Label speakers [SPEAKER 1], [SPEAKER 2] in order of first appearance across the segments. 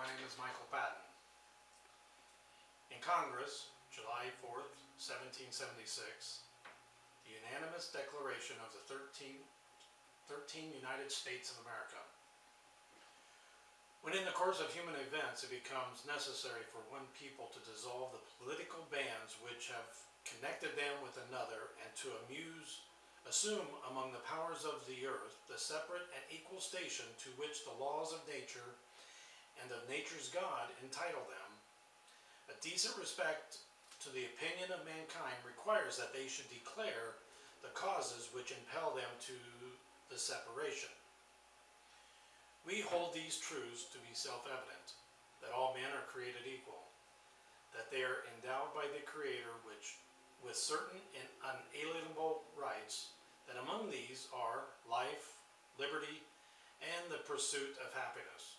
[SPEAKER 1] my name is Michael Patton. In Congress, July 4th, 1776, the unanimous declaration of the 13 United States of America. When in the course of human events it becomes necessary for one people to dissolve the political bands which have connected them with another and to assume among the powers of the earth the separate and equal station to which the laws of nature and of nature's God entitle them, a decent respect to the opinion of mankind requires that they should declare the causes which impel them to the separation. We hold these truths to be self-evident, that all men are created equal, that they are endowed by the Creator with certain and unalienable rights, that among these are life, liberty, and the pursuit of happiness.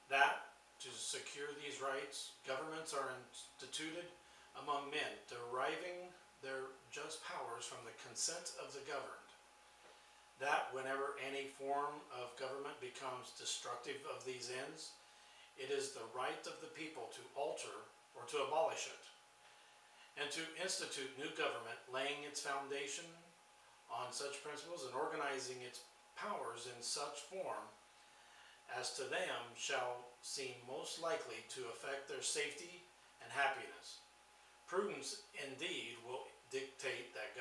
[SPEAKER 1] That, to secure these rights, governments are instituted among men, deriving their just powers from the consent of the governed. That whenever any form of government becomes destructive of these ends, it is the right of the people to alter or to abolish it, and to institute new government, laying its foundation on such principles and organizing its powers in such form as to them shall seem most likely to affect their safety and happiness. Prudence indeed will dictate that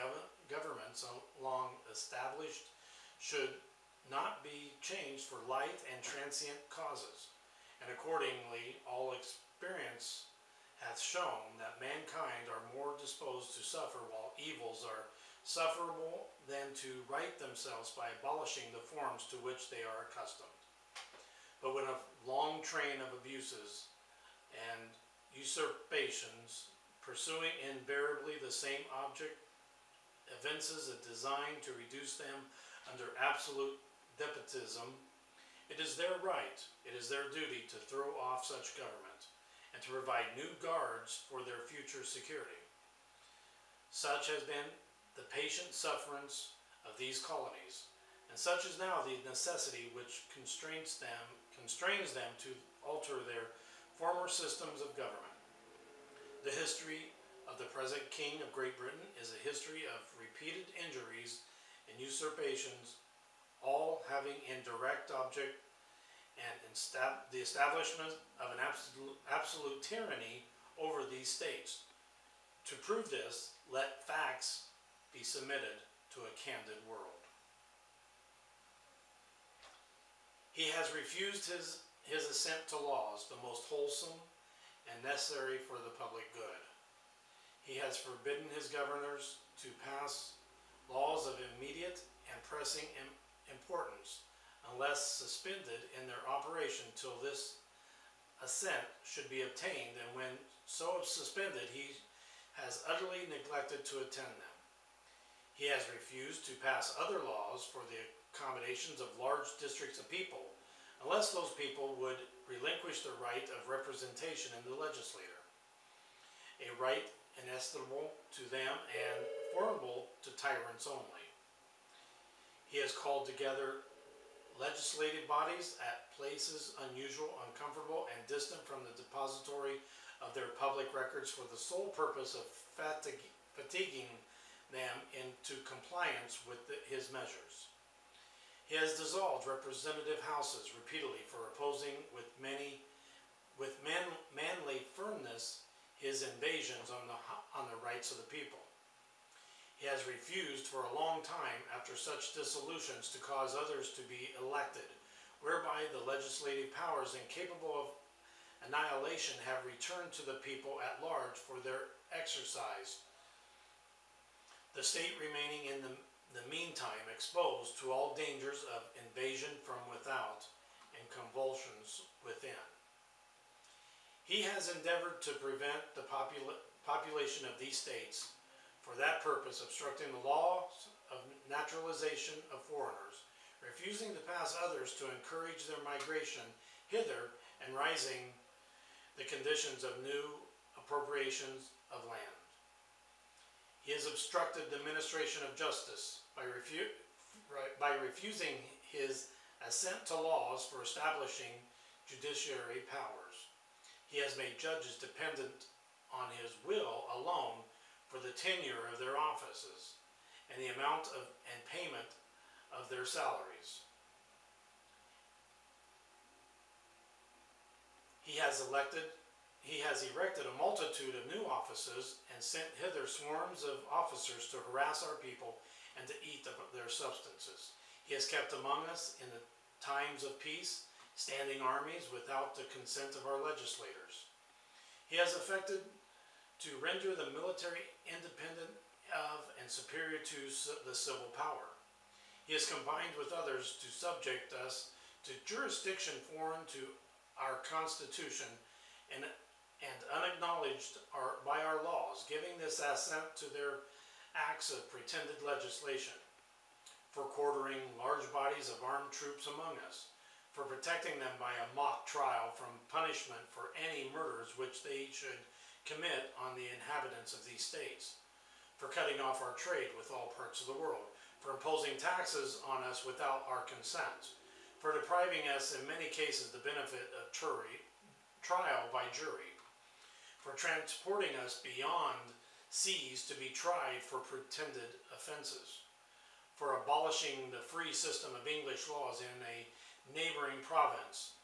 [SPEAKER 1] governments long established should not be changed for light and transient causes, and accordingly all experience hath shown that mankind are more disposed to suffer while evils are sufferable than to right themselves by abolishing the forms to which they are accustomed. But when a long train of abuses and usurpations, pursuing invariably the same object, evinces a design to reduce them under absolute despotism, it is their right, it is their duty to throw off such government and to provide new guards for their future security. Such has been the patient sufferance of these colonies, and such is now the necessity which constrains them to alter their former systems of government. The history of the present King of Great Britain is a history of repeated injuries and usurpations, all having in direct object and the establishment of an absolute tyranny over these states. To prove this, let facts be submitted to a candid world. He has refused his assent to laws, the most wholesome and necessary for the public good. He has forbidden his governors to pass laws of immediate and pressing importance, unless suspended in their operation till this assent should be obtained, and when so suspended he has utterly neglected to attend them. He has refused to pass other laws for the accommodations of large districts of people, unless those people would relinquish the right of representation in the legislature, a right inestimable to them and formidable to tyrants only. He has called together legislative bodies at places unusual, uncomfortable, and distant from the depository of their public records for the sole purpose of fatiguing them into compliance with his measures. He has dissolved representative houses repeatedly for opposing with manly firmness his invasions on the rights of the people. He has refused for a long time after such dissolutions to cause others to be elected, whereby the legislative powers incapable of annihilation have returned to the people at large for their exercise, the state remaining in the meantime exposed to all dangers of invasion from without and convulsions within. He has endeavored to prevent the population of these states, for that purpose obstructing the laws of naturalization of foreigners, refusing to pass others to encourage their migration hither, and rising the conditions of new appropriations of land. He has obstructed the administration of justice by refusing his assent to laws for establishing judiciary powers. He has made judges dependent on his will alone for the tenure of their offices and the amount of and payment of their salaries. He has erected a multitude of new offices and sent hither swarms of officers to harass our people and to eat their substances. He has kept among us in the times of peace standing armies without the consent of our legislators. He has effected to render the military independent of and superior to the civil power. He has combined with others to subject us to jurisdiction foreign to our Constitution and unacknowledged by our laws, giving this assent to their acts of pretended legislation, for quartering large bodies of armed troops among us, for protecting them by a mock trial from punishment for any murders which they should commit on the inhabitants of these states, for cutting off our trade with all parts of the world, for imposing taxes on us without our consent, for depriving us in many cases the benefit of trial by jury, for transporting us beyond seas to be tried for pretended offenses, for abolishing the free system of English laws in a neighboring province,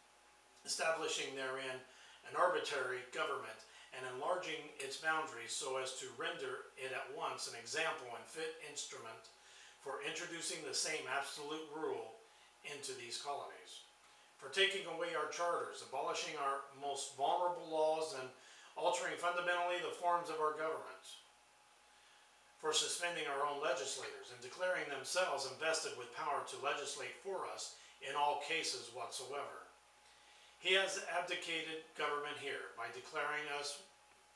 [SPEAKER 1] establishing therein an arbitrary government, and enlarging its boundaries so as to render it at once an example and fit instrument for introducing the same absolute rule into these colonies, for taking away our charters, abolishing our most vulnerable laws, and altering fundamentally the forms of our government, for suspending our own legislators and declaring themselves invested with power to legislate for us in all cases whatsoever. He has abdicated government here by declaring us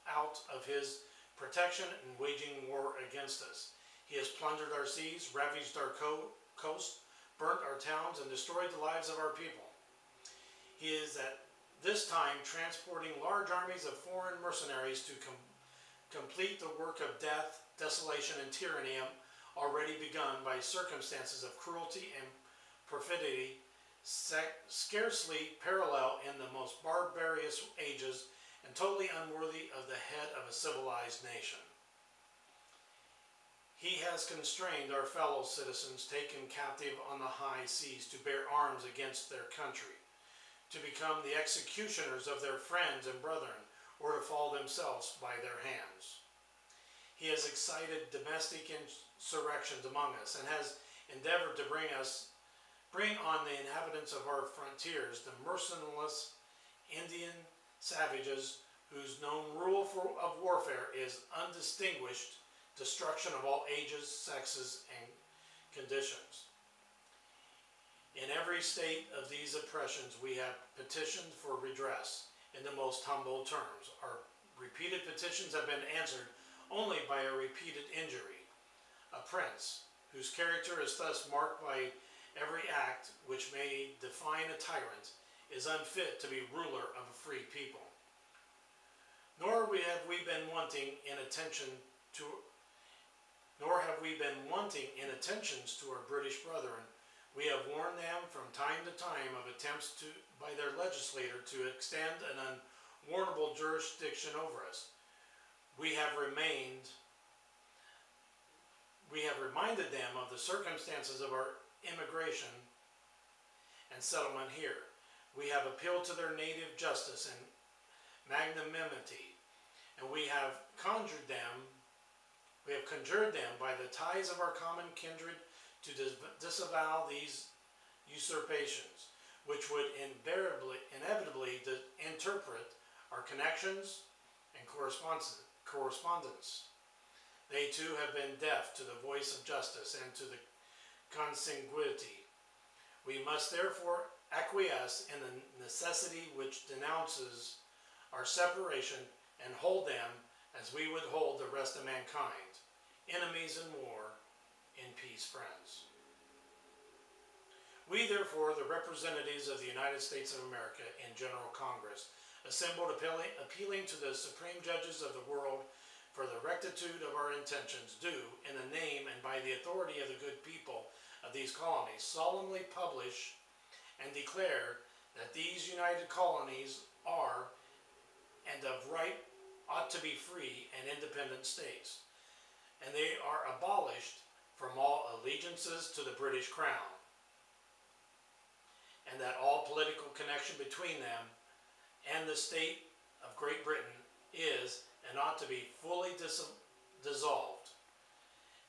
[SPEAKER 1] out of his protection and waging war against us. He has plundered our seas, ravaged our coast, burnt our towns, and destroyed the lives of our people. He is at this time transporting large armies of foreign mercenaries to complete the work of death, desolation, and tyranny already begun by circumstances of cruelty and perfidy scarcely parallel in the most barbarous ages and totally unworthy of the head of a civilized nation. He has constrained our fellow citizens taken captive on the high seas to bear arms against their country, to become the executioners of their friends and brethren, or to fall themselves by their hands. He has excited domestic insurrections among us and has endeavored to bring on the inhabitants of our frontiers the merciless Indian savages whose known rule of warfare is undistinguished destruction of all ages, sexes, and conditions. In every state of these oppressions we have petitioned for redress in the most humble terms. Our repeated petitions have been answered only by a repeated injury. A prince, whose character is thus marked by every act which may define a tyrant, is unfit to be ruler of a free people. Nor have we been wanting in attentions to our British brethren. We have warned them from time to time of attempts by their legislator to extend an unwarrantable jurisdiction over us. We have reminded them of the circumstances of our immigration and settlement here. We have appealed to their native justice and magnanimity, and we have conjured them by the ties of our common kindred to disavow these usurpations, which would inevitably interpret our connections and correspondence. They too have been deaf to the voice of justice and to the consanguinity. We must therefore acquiesce in the necessity which denounces our separation and hold them as we would hold the rest of mankind, enemies in war, in peace friends. We therefore, the representatives of the United States of America in General Congress, assembled appealing to the supreme judges of the world for the rectitude of our intentions, do, in the name and by the authority of the good people of these colonies, solemnly publish and declare that these united colonies are and of right ought to be free and independent states, and they are abolished from all allegiances to the British Crown, and that all political connection between them and the state of Great Britain is and ought to be fully dissolved,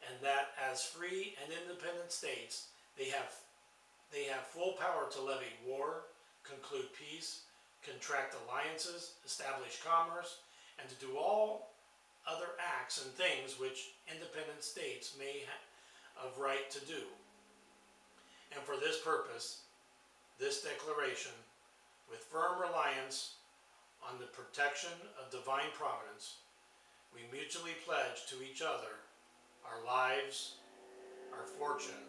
[SPEAKER 1] and that as free and independent states they have full power to levy war, conclude peace, contract alliances, establish commerce, and to do all other acts and things which independent states may have of right to do. And for this purpose, this declaration, with firm reliance on the protection of divine providence, we mutually pledge to each other our lives, our fortune,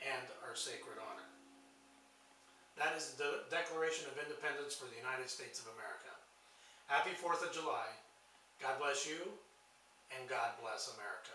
[SPEAKER 1] and our sacred honor. That is the Declaration of Independence for the United States of America. Happy 4th of July. God bless you, and God bless America.